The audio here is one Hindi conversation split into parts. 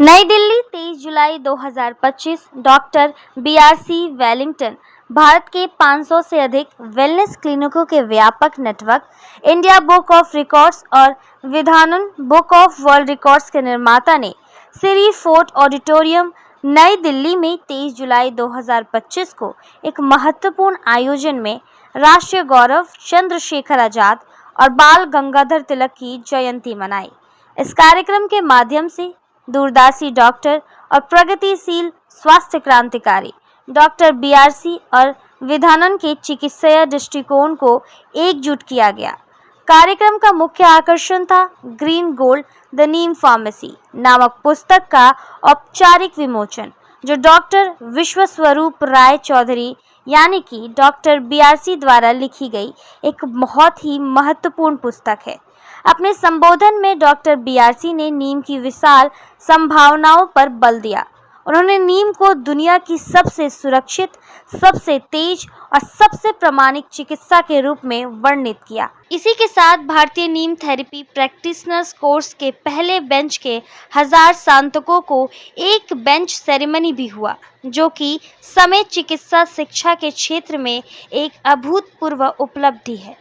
नई दिल्ली 23 जुलाई 2025। डॉक्टर बीआरसी वेलिंगटन भारत के 500 से अधिक वेलनेस क्लिनिकों के व्यापक network, India book of records और विधानन बुक ऑफ वर्ल्ड रिकॉर्ड्स के निर्माता ने सिरी फोर्ट ऑडिटोरियम, नई दिल्ली में 23 जुलाई 2025 को एक महत्वपूर्ण आयोजन में राष्ट्रीय गौरव चंद्रशेखर आजाद और बाल गंगाधर तिलक की जयंती मनाई। इस कार्यक्रम के माध्यम से दूरदर्शी डॉक्टर और प्रगतिशील स्वास्थ्य क्रांतिकारी डॉक्टर बीआरसी और विधानन के चिकित्सीय दृष्टिकोण को एकजुट किया गया। कार्यक्रम का मुख्य आकर्षण था green gold the Neem pharmacy नामक पुस्तक का औपचारिक विमोचन, जो डॉक्टर विश्वस्वरूप राय चौधरी यानी कि डॉक्टर बीआरसी द्वारा लिखी गई एक बहुत ही महत्वपूर्ण पुस्तक है। अपने संबोधन में डॉक्टर बीआरसी ने नीम की विशाल संभावनाओं पर बल दिया। उन्होंने नीम को दुनिया की सबसे सुरक्षित, सबसे तेज और सबसे प्रामाणिक चिकित्सा के रूप में वर्णित किया। इसी के साथ भारतीय नीम थेरेपी प्रैक्टिशनर्स कोर्स के पहले बेंच के 1000 स्नातकों को एक बेंच सेरेमनी भी हुआ, जो कि समय चिकित्सा शिक्षा के क्षेत्र में एक अभूतपूर्व उपलब्धि है।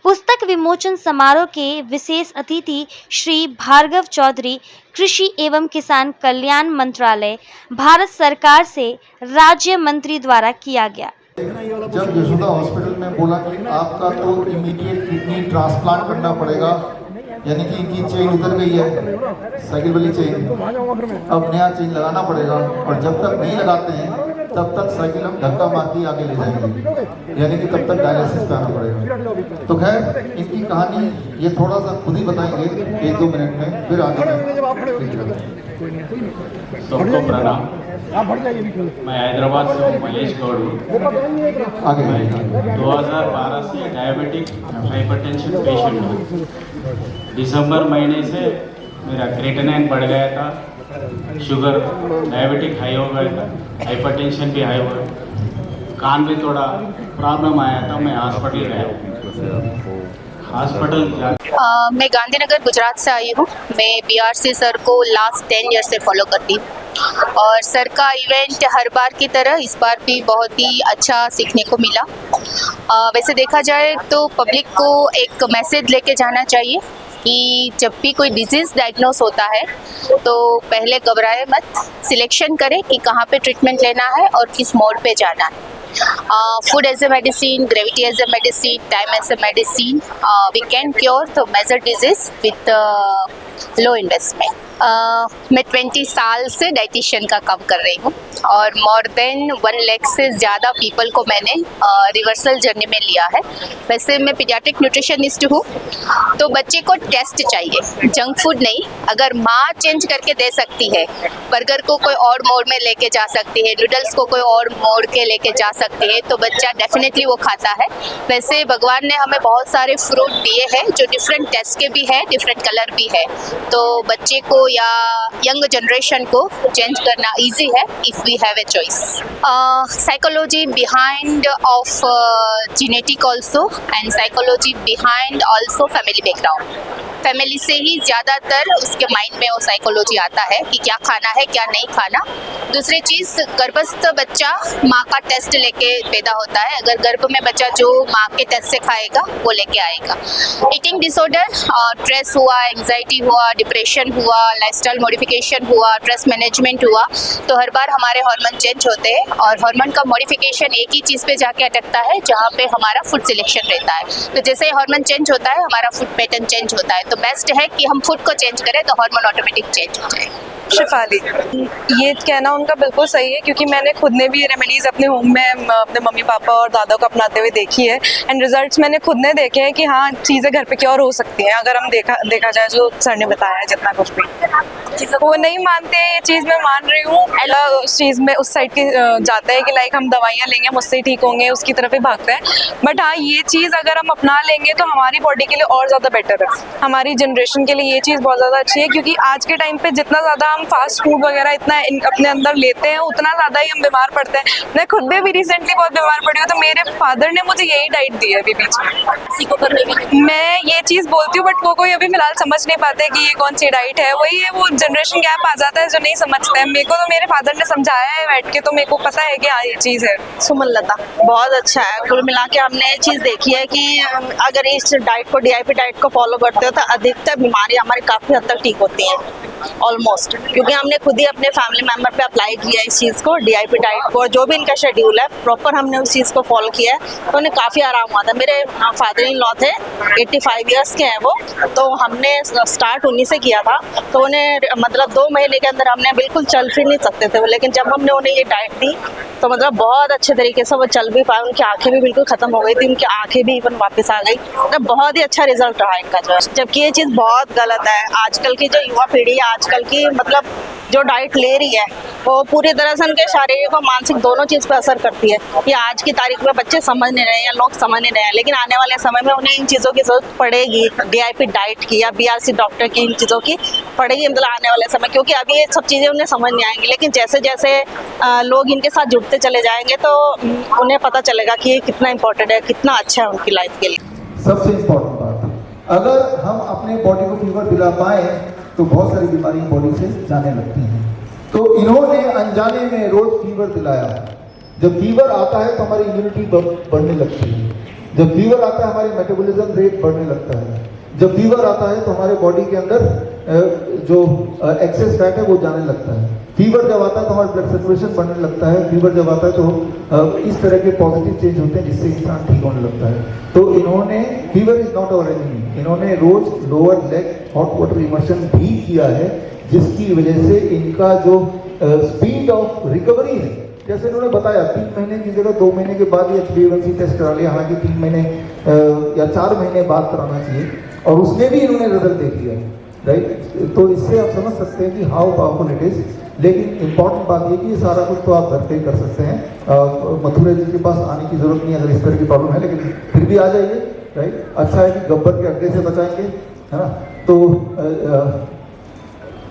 पुस्तक विमोचन समारोह के विशेष अतिथि श्री भार्गव चौधरी, कृषि एवं किसान कल्याण मंत्रालय, भारत सरकार से राज्य मंत्री द्वारा किया गया। जब यशोदा हॉस्पिटल में बोला कि आपका तो इमीडिएट किडनी ट्रांसप्लांट करना पड़ेगा, यानी कि इनकी चेन उतर गई है, साइकिल वाली चेन, अब नया चेन लगाना पड़ेगा, और जब तक नहीं लगाते हैं तब तक साइकिल हम धक्का मार के आगे ले जाएंगे, यानी कि तब तक डायलिसिस पे आना पड़ेगा। तो खैर, इनकी कहानी ये थोड़ा सा खुद ही बताएंगे 1-2 मिनट में, फिर आगे सबको प्रणाम। मैं हैदराबाद से हूँ, महेश गौड़ हूँ। आगे 2012 से डायबिटिक हाइपरटेंशन पेशेंट हूँ। दिसंबर महीने से मेरा क्रेटिनिन बढ़ गया था, शुगर डायबिटिक हाई हो गया था, हाइपरटेंशन भी हाई हो गया, कान में थोड़ा प्रॉब्लम आया था, मैं हॉस्पिटल गया। हॉस्पिटल मैं गांधीनगर गुजरात से आई हूँ। मैं बीआरसी सर को लास्ट 10 ईयर से फॉलो करती हूँ, और सर का इवेंट हर बार की तरह इस बार भी बहुत ही अच्छा सीखने को मिला। वैसे देखा जाए तो पब्लिक को एक मैसेज लेके जाना चाहिए कि जब भी कोई डिजीज़ डायग्नोस होता है तो पहले घबराए मत, सिलेक्शन करें कि कहाँ पे ट्रीटमेंट लेना है और किस मोड पे जाना है। Food as a medicine, gravity as a medicine, time as a medicine, we can cure the major disease with low investment. मैं 20 साल से डाइटिशियन का काम कर रही हूँ, और मोर देन 1 लाख से ज़्यादा पीपल को मैंने रिवर्सल जर्नी में लिया है। वैसे मैं पीडियाट्रिक न्यूट्रिशनिस्ट हूँ, तो बच्चे को टेस्ट चाहिए, जंक फूड नहीं। अगर माँ चेंज करके दे सकती है, बर्गर को कोई और मोड में लेके जा सकती है, नूडल्स को कोई और मोड के लेके जा सकती है, तो बच्चा डेफिनेटली वो खाता है। वैसे भगवान ने हमें बहुत सारे फ्रूट दिए हैं जो डिफरेंट टेस्ट के भी है, डिफरेंट कलर भी है, तो बच्चे को या यंग जनरेशन को चेंज करना इजी है if we have a choice. Psychology behind of genetic also, and psychology behind also family background. Family से ही ज़्यादातर उसके माइंड में वो साइकोलॉजी आता है कि क्या खाना है क्या नहीं खाना। दूसरी चीज़, गर्भस्थ बच्चा माँ का टेस्ट लेके पैदा होता है। अगर गर्भ में बच्चा जो माँ के टेस्ट से खाएगा वो लेके आएगा। ईटिंग डिसऑर्डर, स्ट्रेस हुआ, एंग्जाइटी हुआ, डिप्रेशन हुआ, लाइफस्टाइल मॉडिफिकेशन हुआ, स्ट्रेस मैनेजमेंट हुआ, तो हर बार हमारे हार्मोन चेंज होते हैं, और हार्मोन का मॉडिफिकेशन एक ही चीज़ पे जाके अटकता है जहाँ पे हमारा फूड सिलेक्शन रहता है। तो जैसे हार्मोन चेंज होता है, हमारा फूड पैटर्न चेंज होता है, तो बेस्ट है कि हम फूड को चेंज करें तो हार्मोन ऑटोमेटिक चेंज हो जाए। शिफाली, ये कहना उनका बिल्कुल सही है, क्योंकि मैंने खुद ने भी ये रेमेडीज़ अपने होम में अपने मम्मी पापा और दादा को अपनाते हुए देखी है, एंड रिजल्ट्स मैंने खुद ने देखे हैं कि हाँ, चीज़ें घर पे क्योर हो सकती हैं अगर हम देखा जाए जो सर ने बताया है। जितना कुछ भी वो नहीं मानते हैं, ये चीज़ मैं मान रही हूँ। उस चीज़ में उस साइड के जाता है कि लाइक हम दवाइयाँ लेंगे हम उससे ही ठीक होंगे, उसकी तरफ ही भागते हैं। बट हाँ, ये चीज़ अगर हम अपना लेंगे तो हमारी बॉडी के लिए और ज़्यादा बेटर है, हमारी जनरेशन के लिए ये चीज़ बहुत ज़्यादा अच्छी है, क्योंकि आज के टाइम पे जितना ज़्यादा हम हम फास्ट फूड वगैरह इतना अपने अंदर लेते हैं उतना ज़्यादा ही हम बीमार पड़ते हैं। मैं खुद भी रिसेंटली बहुत बीमार पड़ी हूँ, तो मेरे फादर ने मुझे यही डाइट दी है अभी बीच में। मैं ये चीज़ बोलती हूँ बट वो कोई अभी फिलहाल समझ नहीं पाते कि ये कौन सी डाइट है। वही है, वो जनरेशन गैप आ जाता है जो नहीं समझते हैं। मेरे को तो मेरे फादर ने समझाया है बैठ के, तो मेरे को पता है कि हाँ ये चीज़ है। सुमन लता बहुत अच्छा है। कुल मिला के हमने ये चीज़ देखी है कि अगर इस डाइट को DIP डाइट को फॉलो करते हो तो अधिकतर बीमारी हमारी काफ़ी हद तक ठीक होती हैं ऑलमोस्ट, क्योंकि हमने खुद ही अपने फैमिली मेम्बर पे अप्लाई किया है इस चीज़ को, DIP डाइट को। जो भी इनका शेड्यूल है प्रॉपर हमने उस चीज़ को फॉलो किया है तो उन्हें काफ़ी आराम हुआ था। मेरे फादर इन लॉ थे, 85 ईयर्स के हैं वो, तो हमने स्टार्ट उन्हीं से किया था। तो उन्हें मतलब 2 महीने के अंदर हमने बिल्कुल चल फिर नहीं सकते थे, लेकिन जब हमने उन्हें ये डाइट दी तो मतलब बहुत अच्छे तरीके से वो चल भी पाए। उनकी आंखें भी बिल्कुल खत्म हो गई थी, उनकी आंखें भी इवन वापस आ गई। मतलब बहुत ही अच्छा रिजल्ट रहा इनका जो है। जबकि ये चीज़ बहुत गलत है। आजकल की जो युवा पीढ़ी है, आजकल की मतलब जो डाइट ले रही है वो पूरी तरह से उनके शारीरिक और मानसिक दोनों चीज़ पर असर करती है। ये आज की तारीख में बच्चे समझ नहीं रहे हैं या लोग समझ नहीं रहे हैं, लेकिन आने वाले समय में उन्हें इन चीज़ों की जरूरत पड़ेगी। DIP डाइट की या BRC डॉक्टर की इन चीज़ों की पड़ेगी मतलब आने वाले समय, क्योंकि अभी ये सब चीज़ें उन्हें समझ नहीं आएंगी। लेकिन जैसे जैसे लोग इनके साथ जुड़ते चले जाएंगे तो उन्हें पता चलेगा कि ये कितना इंपॉर्टेंट है, कितना अच्छा है उनकी लाइफ के लिए। सबसे इम्पोर्टेंट बात, अगर हम अपने बॉडी को फीवर दिला पाए तो बहुत सारी बीमारी बॉडी से जाने लगती हैं। तो इन्होंने अनजाने में रोज फीवर दिलाया। जब फीवर आता है तो हमारी इम्यूनिटी बढ़ने लगती है, जब फीवर आता है हमारी मेटाबॉलिज्म रेट बढ़ने लगता है, जब फीवर आता है तो हमारे बॉडी के अंदर जो एक्सेस फैट है वो जाने लगता है। फीवर जब आता है तो हमारा ब्लड सर्कुलेशन बढ़ने लगता है। फीवर जब आता है तो इस तरह के पॉजिटिव चेंज होते हैं जिससे इंसान ठीक होने लगता है। तो इन्होंने fever is not our enemy, इन्होंने रोज lower leg hot water immersion भी किया है, जिसकी वजह से इनका जो स्पीड ऑफ रिकवरी है, जैसे इन्होंने बताया 3 महीने की जगह 2 महीने के बाद ये HbA1c टेस्ट करा लिया, हालांकि 3 महीने या 4 महीने बाद कराना चाहिए, और उसमें भी इन्होंने रिजल्ट देख लिया, राइट। तो इससे आप समझ सकते हैं कि हाउ पावरफुल इट इज। लेकिन इम्पॉर्टेंट बात ये कि ये सारा कुछ तो आप घर पे ही कर सकते हैं। मथुरा जी के पास आने की जरूरत नहीं है अगर इस तरह की प्रॉब्लम है, लेकिन फिर भी आ जाइए, राइट। अच्छा है कि गब्बर के अड्डे से बचाएंगे, है ना। तो